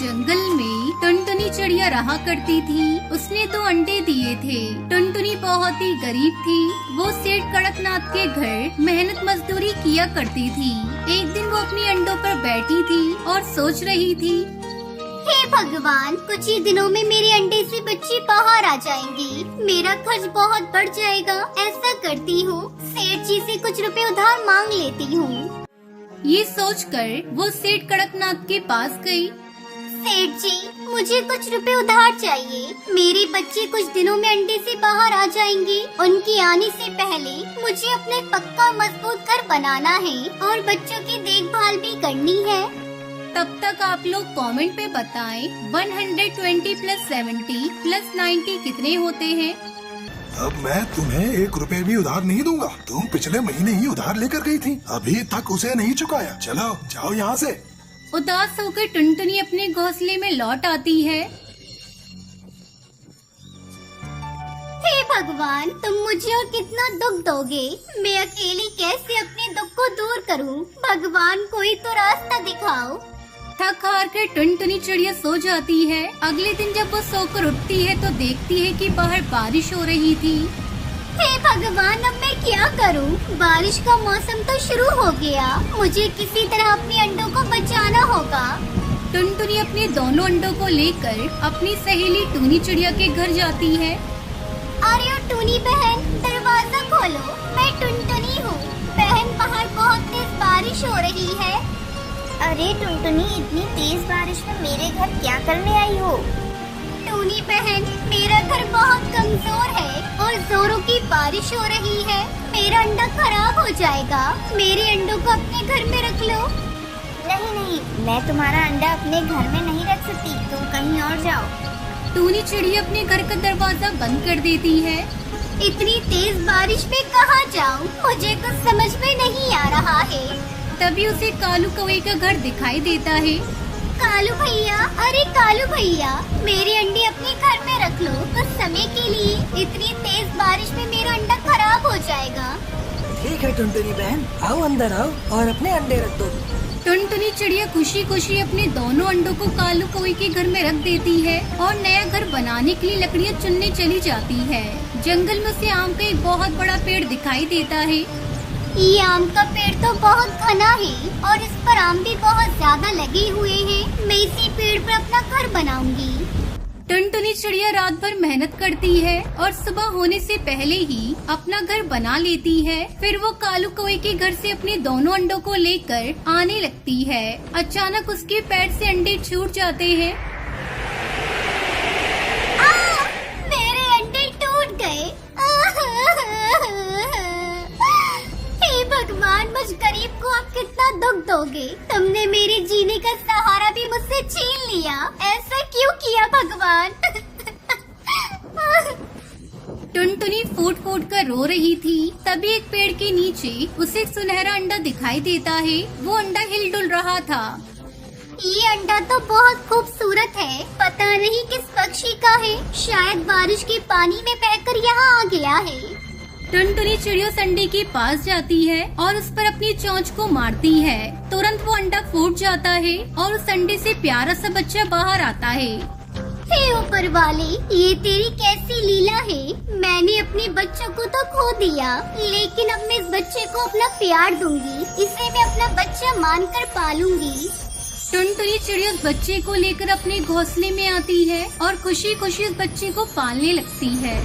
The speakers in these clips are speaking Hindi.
जंगल में टुनटुनी चिड़िया रहा करती थी। उसने 2 अंडे दिए थे। टुनटुनी बहुत ही गरीब थी। वो सेठ कड़कनाथ के घर मेहनत मजदूरी किया करती थी। एक दिन वो अपनी अंडों पर बैठी थी और सोच रही थी, हे भगवान, कुछ ही दिनों में मेरे अंडे से बच्चे बाहर आ जाएंगे। मेरा खर्च बहुत बढ़ जाएगा। ऐसा करती हूँ, सेठ जी से कुछ रुपए उधार मांग लेती हूँ। ये सोचकर वो सेठ कड़कनाथ के पास गई। सेठ जी, मुझे कुछ रुपए उधार चाहिए। मेरे बच्चे कुछ दिनों में अंडे से बाहर आ जाएंगे। उनके आने से पहले मुझे अपने पक्का मजबूत घर बनाना है और बच्चों की देखभाल भी करनी है। तब तक आप लोग कमेंट पे बताएं 120 + 70 + 90 कितने होते हैं। अब मैं तुम्हें 1 रुपए भी उधार नहीं दूंगा। तुम पिछले महीने ही उधार लेकर गई थी, अभी तक उसे नहीं चुकाया। चलो जाओ यहाँ से। उदास होकर टुनटुनी अपने घोंसले में लौट आती है। हे भगवान, तुम मुझे और कितना दुख दोगे। मैं अकेली कैसे अपने दुख को दूर करूं? भगवान, कोई तो रास्ता दिखाओ। थक हार कर टुनटुनी चिड़िया सो जाती है। अगले दिन जब वो सोकर उठती है तो देखती है कि बाहर बारिश हो रही थी। हे भगवान, अब मैं क्या करूं? बारिश का मौसम तो शुरू हो गया। मुझे किसी तरह अपने अंडों को बचाना होगा। टुनटुनी अपने दोनों अंडों को लेकर अपनी सहेली टूनी चिड़िया के घर जाती है। अरे ओ टूनी बहन, दरवाजा खोलो। मैं टुनटुनी हूँ। बहन, बाहर बहुत तेज बारिश हो रही है। अरे टुनटुनी, इतनी तेज बारिश में मेरे घर क्या करने आई हो? टूनी बहन, मेरा घर बहुत कमजोर है और जोरों की बारिश हो रही है। मेरा अंडा खराब हो जाएगा। मेरे अंडों को अपने घर में रख लो। नहीं नहीं, मैं तुम्हारा अंडा अपने घर में नहीं रख सकती। तुम कहीं और जाओ। टूनी चिड़िया अपने घर का दरवाजा बंद कर देती है। इतनी तेज बारिश में कहाँ जाऊँ? मुझे कुछ समझ में नहीं आ रहा है। तभी उसे कालू कौवे का घर दिखाई देता है। कालू भैया, अरे कालू भैया, मेरे अंडे अपने घर में रख लो कुछ समय के लिए। इतनी तेज बारिश में मेरा अंडा खराब हो जाएगा। ठीक है टुनटुनी बहन, आओ अंदर आओ और अपने अंडे रख दो। टुनटुनी चिड़िया खुशी खुशी अपने दोनों अंडों को कालू कौवे के घर में रख देती है और नया घर बनाने के लिए लकड़ियाँ चुनने चली जाती है। जंगल में उसे आम का एक बहुत बड़ा पेड़ दिखाई देता है। ये आम का पेड़ तो बहुत घना है और इस पर आम भी बहुत ज्यादा लगे हुए हैं। मैं इसी पेड़ पर अपना घर बनाऊंगी। टुनटुनी चिड़िया रात भर मेहनत करती है और सुबह होने से पहले ही अपना घर बना लेती है। फिर वो कालू कौवे के घर से अपने दोनों अंडों को लेकर आने लगती है। अचानक उसके पैर से अंडे छूट जाते हैं। मेरे अंडे टूट गए। हे भगवान, मुझ गरीब को आप कितना दुख दोगे? तुमने मेरे जीने का सहारा भी मुझसे छीन लिया। ऐसा क्यों किया भगवान? टुनटुनी फूट फूट कर रो रही थी। तभी एक पेड़ के नीचे उसे एक सुनहरा अंडा दिखाई देता है। वो अंडा हिलडुल रहा था। ये अंडा तो बहुत खूबसूरत है। पता नहीं किस पक्षी का है। शायद बारिश के पानी में बहकर यहाँ आ गया है। टुनटुनी चिड़िया उस अंडे के पास जाती है और उस पर अपनी चोंच को मारती है। तुरंत वो अंडा फूट जाता है और उस अंडे से प्यारा सा बच्चा बाहर आता है। हे ऊपर वाले, ये तेरी कैसी लीला है? मैंने अपने बच्चों को तो खो दिया, लेकिन अब मैं इस बच्चे को अपना प्यार दूंगी। इसे मैं अपना बच्चा मानकर पालूंगी। टुनटुनी चिड़िया उस बच्चे को लेकर अपने घोंसले में आती है और खुशी खुशी उस बच्चे को पालने लगती है।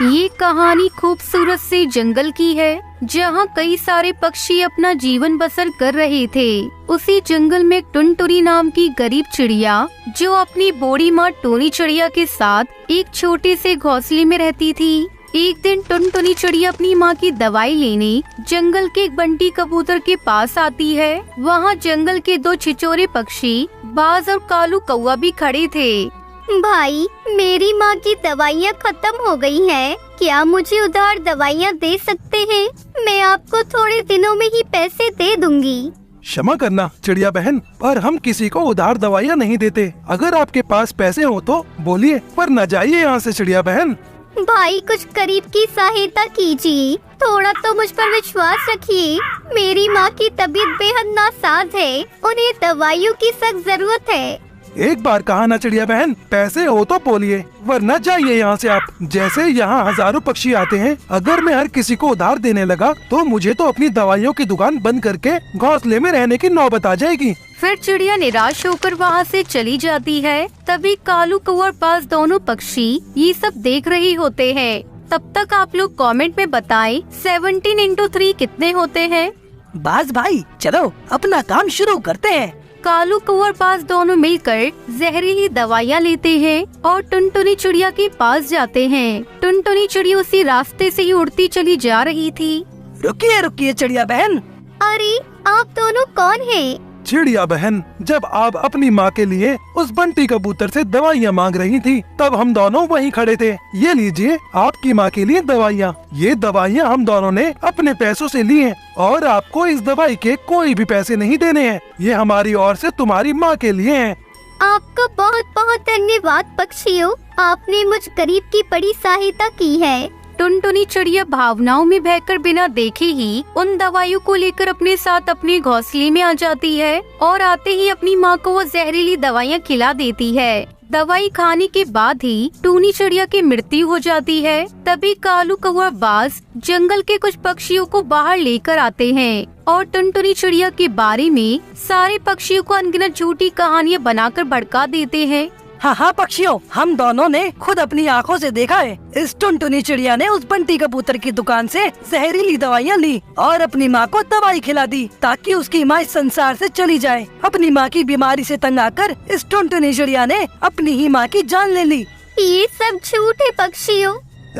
ये कहानी खूबसूरत से जंगल की है, जहाँ कई सारे पक्षी अपना जीवन बसर कर रहे थे। उसी जंगल में टुनटुनी नाम की गरीब चिड़िया, जो अपनी बूढ़ी माँ टूनी चिड़िया के साथ एक छोटे से घोंसले में रहती थी। एक दिन टुनटुनी चिड़िया अपनी माँ की दवाई लेने जंगल के एक बंटी कबूतर के पास आती है। वहाँ जंगल के 2 छिछोरे पक्षी बाज और कालू कौवा भी खड़े थे। भाई, मेरी माँ की दवाइयाँ खत्म हो गई हैं। क्या मुझे उधार दवाइयाँ दे सकते हैं? मैं आपको थोड़े दिनों में ही पैसे दे दूंगी। क्षमा करना चिड़िया बहन, पर हम किसी को उधार दवाइयाँ नहीं देते। अगर आपके पास पैसे हो तो बोलिए, पर न जाइए यहाँ से चिड़िया बहन। भाई कुछ गरीब की सहायता कीजिए, थोड़ा तो मुझ पर विश्वास रखिए। मेरी माँ की तबीयत बेहद नासाज है, उन्हें दवाइयों की सख्त जरूरत है। एक बार कहा ना चिड़िया बहन, पैसे हो तो बोलिए वरना जाइए यहाँ से आप। जैसे यहाँ हजारों पक्षी आते हैं, अगर मैं हर किसी को उधार देने लगा तो मुझे तो अपनी दवाइयों की दुकान बंद करके घोंसले में रहने की नौबत आ जाएगी। फिर चिड़िया निराश होकर वहाँ से चली जाती है। तभी कालू कौवा और बाज दोनों पक्षी ये सब देख रहे होते हैं। तब तक आप लोग कमेंट में बताएं 17 into 3 कितने होते हैं। बाज भाई चलो अपना काम शुरू करते हैं। कालू कौवा और बाज दोनों मिलकर जहरीली दवाइयाँ लेते हैं और टुनटुनी चिड़िया के पास जाते हैं। टुनटुनी चिड़िया उसी रास्ते से ही उड़ती चली जा रही थी। रुकिए रुकिए चिड़िया बहन। अरे आप दोनों कौन हैं? चिड़िया बहन, जब आप अपनी माँ के लिए उस बंटी कबूतर से दवाइयाँ मांग रही थी तब हम दोनों वहीं खड़े थे। ये लीजिए आपकी माँ के लिए दवाइयाँ। ये दवाइयाँ हम दोनों ने अपने पैसों से ली हैं और आपको इस दवाई के कोई भी पैसे नहीं देने हैं। ये हमारी ओर से तुम्हारी माँ के लिए हैं। आपका बहुत बहुत धन्यवाद पक्षियों, आपने मुझ गरीब की बड़ी सहायता की है। टुनटुनी चिड़िया भावनाओं में बहकर बिना देखे ही उन दवाइयों को लेकर अपने साथ अपने घोंसले में आ जाती है और आते ही अपनी माँ को वो जहरीली दवाइयाँ खिला देती है। दवाई खाने के बाद ही टूनी चिड़िया की मृत्यु हो जाती है। तभी कालू कौवा बाज जंगल के कुछ पक्षियों को बाहर लेकर आते हैं और टुनटुनी चिड़िया के बारे में सारे पक्षियों को अनगिनत झूठी कहानियाँ बनाकर भड़का देते हैं। हाँ पक्षियों, हम दोनों ने खुद अपनी आँखों से देखा है। इस टुनटुनी चिड़िया ने उस बंटी कबूतर की दुकान से जहरीली दवाइयाँ ली और अपनी माँ को दवाई खिला दी ताकि उसकी माँ इस संसार से चली जाए। अपनी माँ की बीमारी से तंग आकर इस टुनटुनी चिड़िया ने अपनी ही माँ की जान ले ली। ये सब झूठ है पक्षियों।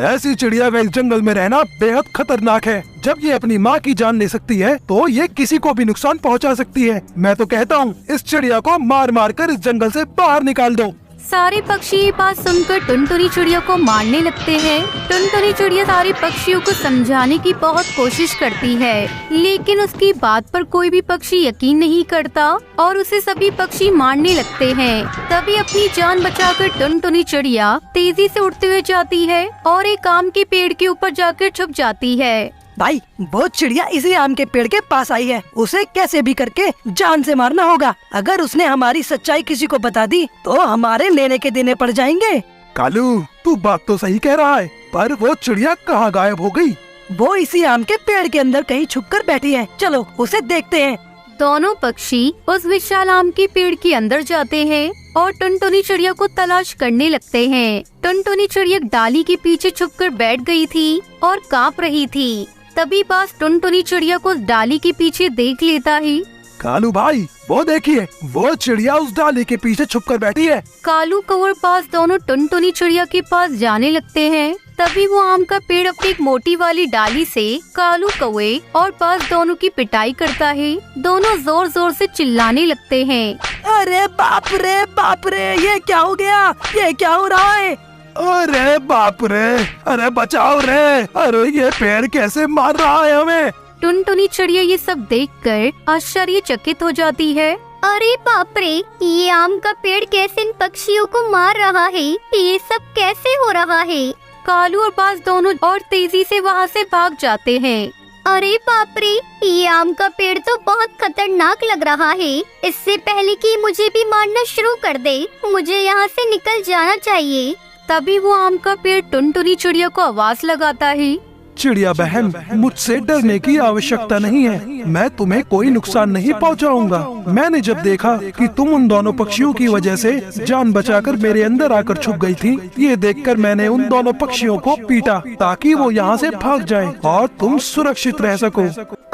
ऐसी चिड़िया का इस जंगल में रहना बेहद खतरनाक है। जब ये अपनी माँ की जान ले सकती है तो ये किसी को भी नुकसान पहुँचा सकती है। मैं तो कहता हूँ इस चिड़िया को मार मार कर इस जंगल से बाहर निकाल दो। सारे पक्षी ये बात सुनकर टुनटुनी चिड़िया को मारने लगते हैं। टुनटुनी चिड़िया सारे पक्षियों को समझाने की बहुत कोशिश करती है, लेकिन उसकी बात पर कोई भी पक्षी यकीन नहीं करता और उसे सभी पक्षी मारने लगते हैं। तभी अपनी जान बचाकर टुनटुनी चिड़िया तेजी से उड़ते हुए जाती है और एक आम के पेड़ के ऊपर जाकर छुप जाती है। भाई वो चिड़िया इसी आम के पेड़ के पास आई है, उसे कैसे भी करके जान से मारना होगा। अगर उसने हमारी सच्चाई किसी को बता दी तो हमारे लेने के देने पड़ जाएंगे। कालू तू बात तो सही कह रहा है, पर वो चिड़िया कहाँ गायब हो गई? वो इसी आम के पेड़ के अंदर कहीं छुपकर बैठी है, चलो उसे देखते हैं। दोनों पक्षी उस विशाल आम के पेड़ के अंदर जाते हैं और टुनटुनी चिड़िया को तलाश करने लगते हैं। टुनटुनी चिड़िया डाली के पीछे छुपकर बैठ गई थी और कांप रही थी। तभी बाज टुनटुनी चिड़िया को डाली के पीछे देख लेता है। कालू भाई वो देखिए, वो चिड़िया उस डाली के पीछे छुपकर बैठी है। कालू कौवा और बाज दोनों टुनटुनी चिड़िया के पास जाने लगते हैं। तभी वो आम का पेड़ अपनी एक मोटी वाली डाली से कालू कौवे और बाज दोनों की पिटाई करता है। दोनों जोर जोर से चिल्लाने लगते हैं। अरे बाप रे, ये क्या हो गया, ये क्या हो रहा है? अरे बाप रे, अरे बचाओ रे, अरे ये पेड़ कैसे मार रहा है हमें? टुनटुनी चिड़िया ये सब देखकर आश्चर्यचकित हो जाती है। अरे बाप रे, ये आम का पेड़ कैसे इन पक्षियों को मार रहा है? ये सब कैसे हो रहा है? कालू और बाज दोनों और तेजी से वहाँ से भाग जाते हैं। अरे बाप रे, ये आम का पेड़ तो बहुत खतरनाक लग रहा है। इससे पहले कि मुझे भी मारना शुरू कर दे, मुझे यहाँ से निकल जाना चाहिए। तभी वो आम का पेड़ टुनटुनी चिड़िया को आवाज लगाता है। चिड़िया बहन, मुझसे डरने की आवश्यकता नहीं है, मैं तुम्हें कोई नुकसान नहीं पहुंचाऊंगा। मैंने जब देखा कि तुम उन दोनों पक्षियों की वजह से जान बचाकर मेरे अंदर आकर छुप गई थी, ये देखकर मैंने उन दोनों पक्षियों को पीटा ताकि वो यहाँ से भाग जाएं और तुम सुरक्षित रह सको।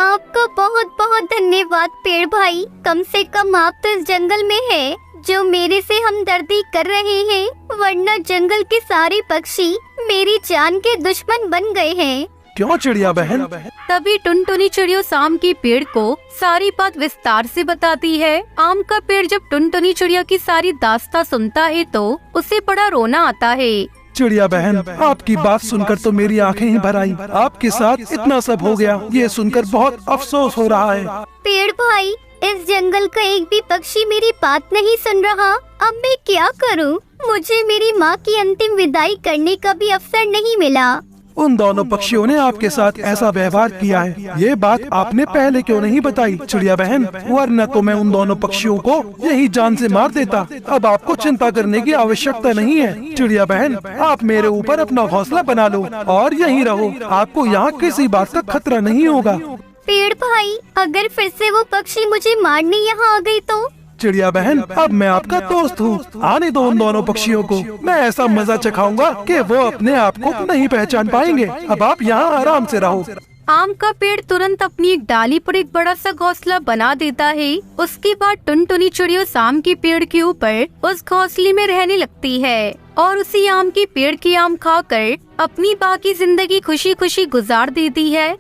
आपका बहुत बहुत धन्यवाद पेड़ भाई, कम से कम आप तो इस जंगल में है जो मेरे से हमदर्दी कर रहे हैं, वरना जंगल के सारे पक्षी मेरी जान के दुश्मन बन गए हैं। क्यों चिड़िया बहन? तभी टुनटुनी चिड़िया आम के पेड़ को सारी बात विस्तार से बताती है। आम का पेड़ जब टुनटुनी चिड़िया की सारी दास्तां सुनता है तो उसे बड़ा रोना आता है। चिड़िया बहन, आपकी बात सुनकर तो मेरी आंखें ही भर आई। आपके साथ इतना सब हो गया, ये सुनकर बहुत अफसोस हो रहा है। पेड़ भाई, इस जंगल का एक भी पक्षी मेरी बात नहीं सुन रहा। अब मैं क्या करूं? मुझे मेरी माँ की अंतिम विदाई करने का भी अवसर नहीं मिला। उन दोनों पक्षियों ने आपके साथ ऐसा व्यवहार किया है। ये बात आपने पहले क्यों नहीं बताई चिड़िया बहन, वरना तो मैं उन दोनों पक्षियों को यही जान से मार देता। अब आपको चिंता करने की आवश्यकता नहीं है चिड़िया बहन, आप मेरे ऊपर अपना हौसला बना लो और यहीं रहो। आपको यहाँ किसी बात का खतरा नहीं होगा। पेड़ भाई, अगर फिर से वो पक्षी मुझे मारने यहाँ आ गई तो? चिड़िया बहन, अब मैं आपका दोस्त हूँ, आने दो उन दोनों पक्षियों को। मैं ऐसा मजा चखाऊंगा कि वो अपने आप को नहीं पहचान पाएंगे। अब आप यहाँ आराम से रहो। आम का पेड़ तुरंत अपनी एक डाली पर एक बड़ा सा घोंसला बना देता है। उसके बाद टुनटुनी चिड़िया उस आम के पेड़ के ऊपर उस घोंसले में रहने लगती है और उसी आम के पेड़ के आम खाकर अपनी बाकी जिंदगी खुशी खुशी गुजार देती है।